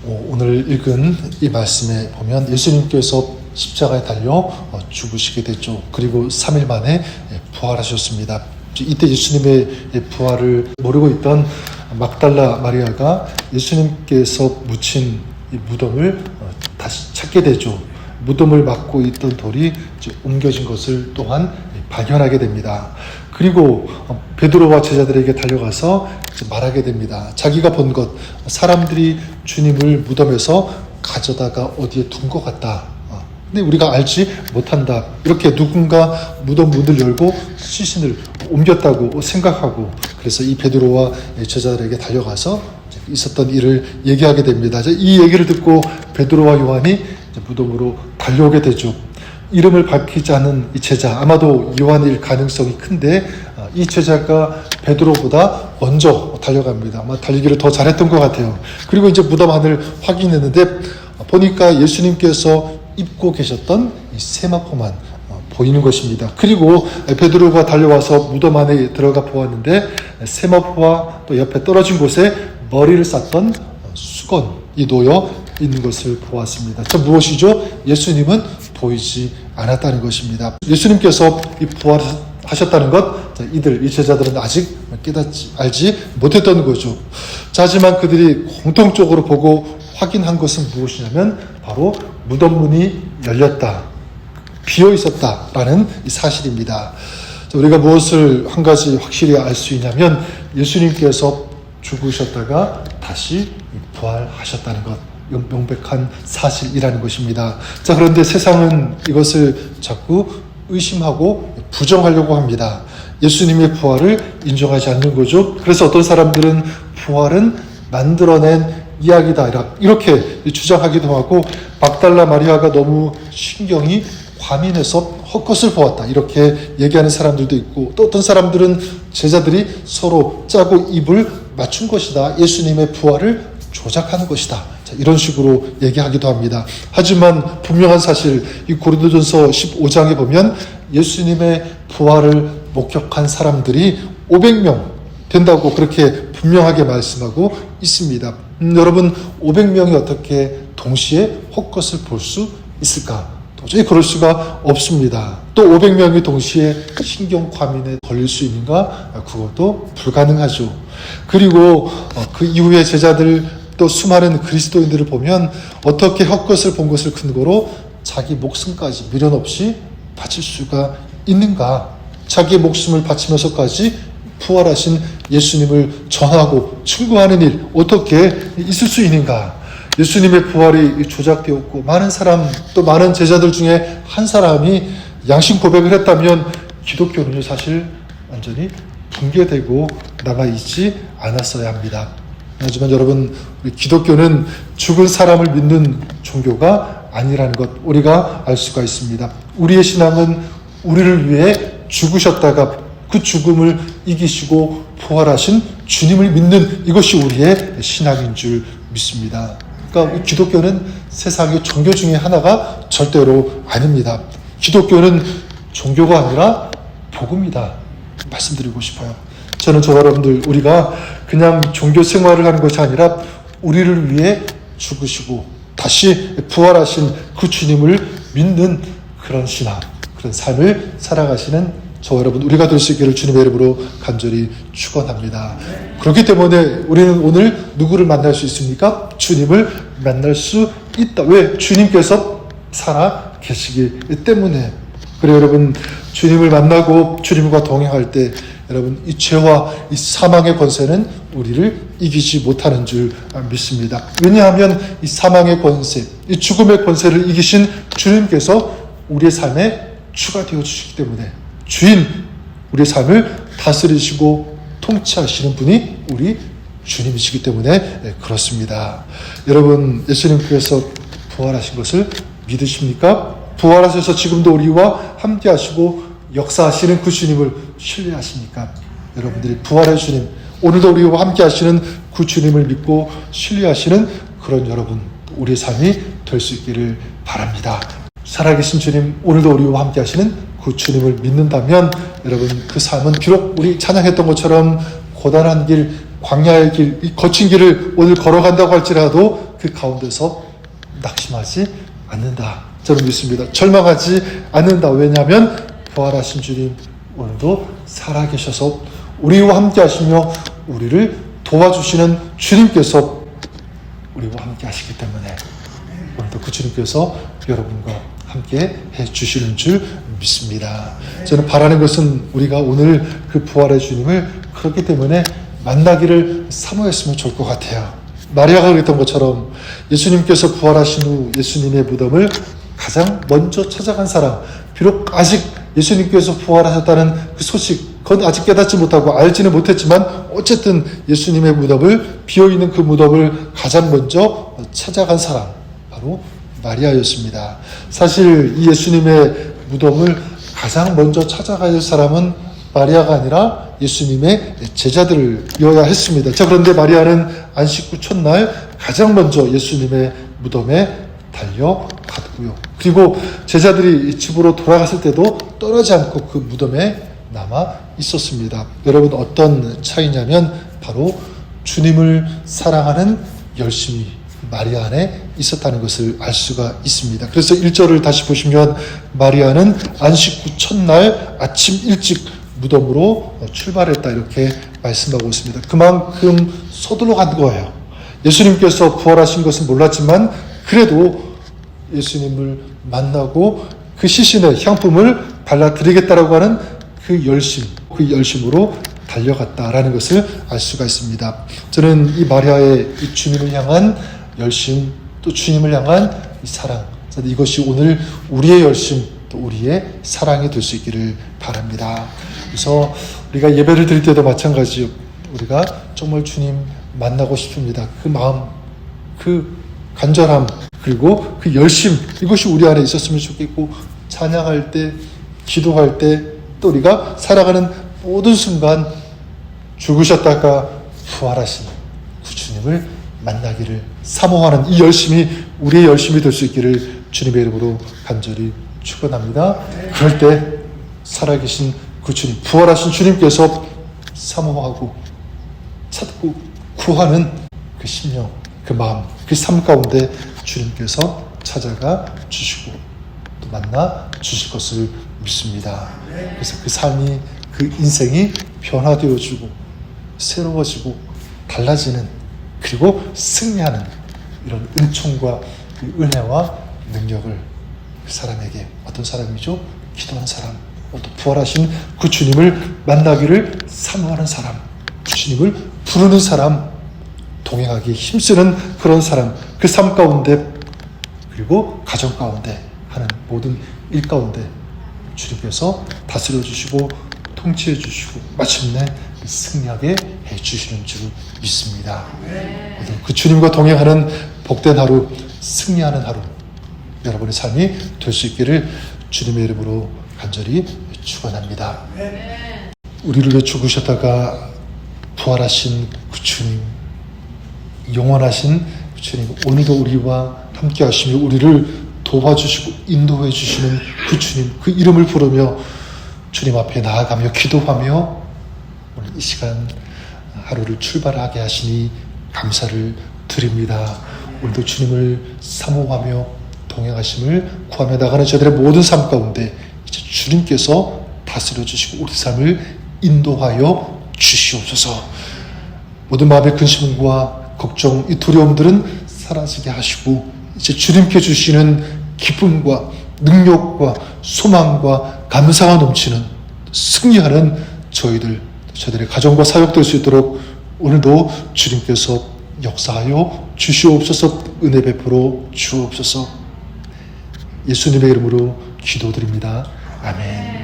오늘 읽은 이 말씀에 보면 예수님께서 십자가에 달려 죽으시게 됐죠. 그리고 3일 만에 부활하셨습니다. 이때 예수님의 부활을 모르고 있던 막달라 마리아가 예수님께서 묻힌 이 무덤을 다시 찾게 되죠. 무덤을 막고 있던 돌이 옮겨진 것을 또한 발견하게 됩니다. 그리고 베드로와 제자들에게 달려가서 말하게 됩니다. 자기가 본 것, 사람들이 주님을 무덤에서 가져다가 어디에 둔 것 같다. 근데 우리가 알지 못한다. 이렇게 누군가 무덤 문을 열고 시신을 옮겼다고 생각하고, 그래서 이 베드로와 제자들에게 달려가서 있었던 일을 얘기하게 됩니다. 이 얘기를 듣고 베드로와 요한이 무덤으로 달려오게 되죠. 이름을 밝히지 않은 이 제자, 아마도 요한일 가능성이 큰데 이 제자가 베드로보다 먼저 달려갑니다. 아마 달리기를 더 잘했던 것 같아요. 그리고 이제 무덤 안을 확인했는데 보니까 예수님께서 입고 계셨던 이 세마포만 보이는 것입니다. 그리고 베드로가 달려와서 무덤 안에 들어가 보았는데 세마포와 또 옆에 떨어진 곳에 머리를 쌌던 수건이 놓여 있는 것을 보았습니다. 무엇이죠? 예수님은 보이지 않았다는 것입니다. 예수님께서 이 부활하셨다는 것, 이 제자들은 아직 알지 못했던 거죠. 하지만 그들이 공통적으로 보고 확인한 것은 무엇이냐면 바로 무덤 문이 열렸다, 비어 있었다라는 이 사실입니다. 우리가 무엇을 한 가지 확실히 알 수 있냐면 예수님께서 죽으셨다가 다시 부활하셨다는 것, 명백한 사실이라는 것입니다. 그런데 세상은 이것을 자꾸 의심하고 부정하려고 합니다. 예수님의 부활을 인정하지 않는 거죠. 그래서 어떤 사람들은 부활은 만들어낸 이야기다 이렇게 주장하기도 하고, 막달라 마리아가 너무 신경이 과민해서 헛것을 보았다 이렇게 얘기하는 사람들도 있고, 또 어떤 사람들은 제자들이 서로 짜고 입을 맞춘 것이다, 예수님의 부활을 조작하는 것이다, 이런 식으로 얘기하기도 합니다. 하지만 분명한 사실, 이 고린도전서 15장에 보면 예수님의 부활을 목격한 사람들이 500명 된다고 그렇게 분명하게 말씀하고 있습니다. 여러분, 500명이 어떻게 동시에 헛것을 볼 수 있을까? 도저히 그럴 수가 없습니다. 또 500명이 동시에 신경과민에 걸릴 수 있는가? 그것도 불가능하죠. 그리고 그 이후에 제자들, 또 수많은 그리스도인들을 보면 어떻게 헛것을 본 것을 근거로 자기 목숨까지 미련 없이 바칠 수가 있는가? 자기의 목숨을 바치면서까지 부활하신 예수님을 전하고 충고하는 일 어떻게 있을 수 있는가? 예수님의 부활이 조작되었고 많은 사람, 또 많은 제자들 중에 한 사람이 양심 고백을 했다면 기독교는 사실 완전히 붕괴되고 남아있지 않았어야 합니다. 하지만 여러분, 우리 기독교는 죽은 사람을 믿는 종교가 아니라는 것 우리가 알 수가 있습니다. 우리의 신앙은 우리를 위해 죽으셨다가 그 죽음을 이기시고 부활하신 주님을 믿는 이것이 우리의 신앙인 줄 믿습니다. 그러니까 기독교는 세상의 종교 중에 하나가 절대로 아닙니다. 기독교는 종교가 아니라 복음이다 말씀드리고 싶어요. 저는 저와 여러분들, 우리가 그냥 종교 생활을 하는 것이 아니라 우리를 위해 죽으시고 다시 부활하신 그 주님을 믿는 그런 신앙, 그런 삶을 살아가시는 저와 여러분, 우리가 될 수 있기를 주님의 이름으로 간절히 축원합니다. 그렇기 때문에 우리는 오늘 누구를 만날 수 있습니까? 주님을 만날 수 있다. 왜? 주님께서 살아 계시기 때문에. 그래 여러분, 주님을 만나고 주님과 동행할 때 여러분, 이 죄와 이 사망의 권세는 우리를 이기지 못하는 줄 믿습니다. 왜냐하면 이 사망의 권세, 이 죽음의 권세를 이기신 주님께서 우리의 삶에 주가 되어 주시기 때문에, 주인, 우리의 삶을 다스리시고 통치하시는 분이 우리 주님이시기 때문에 그렇습니다. 여러분, 예수님께서 부활하신 것을 믿으십니까? 부활하셔서 지금도 우리와 함께 하시고 역사하시는 그 주님을 신뢰하십니까? 여러분들이 부활의 주님, 오늘도 우리와 함께 하시는 그 주님을 믿고 신뢰하시는 그런 여러분, 우리의 삶이 될 수 있기를 바랍니다. 살아계신 주님, 오늘도 우리와 함께 하시는 그 주님을 믿는다면 여러분, 그 삶은 비록 우리 찬양했던 것처럼 고단한 길, 광야의 길, 이 거친 길을 오늘 걸어간다고 할지라도 그 가운데서 낙심하지 않는다. 저는 믿습니다. 절망하지 않는다. 왜냐하면 부활하신 주님 오늘도 살아계셔서 우리와 함께 하시며 우리를 도와주시는 주님께서 우리와 함께 하시기 때문에 오늘도 그 주님께서 여러분과 함께 해주시는 줄 믿습니다. 저는 바라는 것은 우리가 오늘 그 부활의 주님을 그렇기 때문에 만나기를 사모했으면 좋을 것 같아요. 마리아가 그랬던 것처럼 예수님께서 부활하신 후 예수님의 무덤을 가장 먼저 찾아간 사람, 비록 아직 예수님께서 부활하셨다는 그 소식, 그건 아직 깨닫지 못하고 알지는 못했지만 어쨌든 예수님의 무덤을, 비어있는 그 무덤을 가장 먼저 찾아간 사람, 바로 마리아였습니다. 사실 이 예수님의 무덤을 가장 먼저 찾아가야 할 사람은 마리아가 아니라 예수님의 제자들이어야 했습니다. 자, 그런데 마리아는 안식 후 첫날 가장 먼저 예수님의 무덤에 달려갔고요. 그리고 제자들이 집으로 돌아갔을 때도 떠나지 않고 그 무덤에 남아 있었습니다. 여러분, 어떤 차이냐면 바로 주님을 사랑하는 열심이 마리아 안에 있었다는 것을 알 수가 있습니다. 그래서 1절을 다시 보시면 마리아는 안식 후 첫날 아침 일찍 무덤으로 출발했다, 이렇게 말씀하고 있습니다. 그만큼 서둘러 간 거예요. 예수님께서 부활하신 것은 몰랐지만 그래도 예수님을 만나고 그 시신의 향품을 발라드리겠다라고 하는 그 열심으로 달려갔다라는 것을 알 수가 있습니다. 저는 이 마리아의 이 주님을 향한 열심, 또 주님을 향한 이 사랑, 이것이 오늘 우리의 열심, 또 우리의 사랑이 될 수 있기를 바랍니다. 그래서 우리가 예배를 드릴 때도 마찬가지요. 우리가 정말 주님 만나고 싶습니다. 그 마음, 그 간절함, 그리고 그 열심, 이것이 우리 안에 있었으면 좋겠고, 찬양할 때, 기도할 때, 또 우리가 살아가는 모든 순간 죽으셨다가 부활하신 그 주님을 만나기를 사모하는 이 열심이 우리의 열심이 될 수 있기를 주님의 이름으로 간절히 축원합니다. 그럴 때 살아계신 그 주님, 부활하신 주님께서 사모하고 찾고 구하는 그 심령, 그 마음, 그 삶 가운데 주님께서 찾아가 주시고 또 만나 주실 것을 믿습니다. 그래서 그 삶이, 그 인생이 변화되어지고 새로워지고 달라지는, 그리고 승리하는 이런 은총과 그 은혜와 능력을 그 사람에게, 어떤 사람이죠? 기도하는 사람, 또 부활하신 그 주님을 만나기를 사모하는 사람, 그 주님을 부르는 사람, 동행하기 힘쓰는 그런 사람, 그 삶 가운데, 그리고 가정 가운데 하는 모든 일 가운데 주님께서 다스려 주시고 통치해 주시고 마침내 승리하게 해 주시는 줄 믿습니다. 그 주님과 동행하는 복된 하루, 승리하는 하루, 여러분의 삶이 될 수 있기를 주님의 이름으로 간절히 축원합니다. 우리를 위해 죽으셨다가 부활하신 그 주님, 영원하신 그 주님, 오늘도 우리와 함께 하시며 우리를 도와주시고 인도해 주시는 그 주님, 그 이름을 부르며 주님 앞에 나아가며 기도하며 오늘 이 시간 하루를 출발하게 하시니 감사를 드립니다. 오늘도 주님을 사모하며 동행하심을 구하며 나가는 저들의 모든 삶 가운데 이제 주님께서 다스려 주시고 우리 삶을 인도하여 주시옵소서. 모든 마음의 근심과 걱정, 이 두려움들은 사라지게 하시고 이제 주님께 주시는 기쁨과 능력과 소망과 감사가 넘치는 승리하는 저희들의 가정과 사역 될 수 있도록 오늘도 주님께서 역사하여 주시옵소서. 은혜 베풀어 주옵소서. 예수님의 이름으로 기도드립니다. 아멘.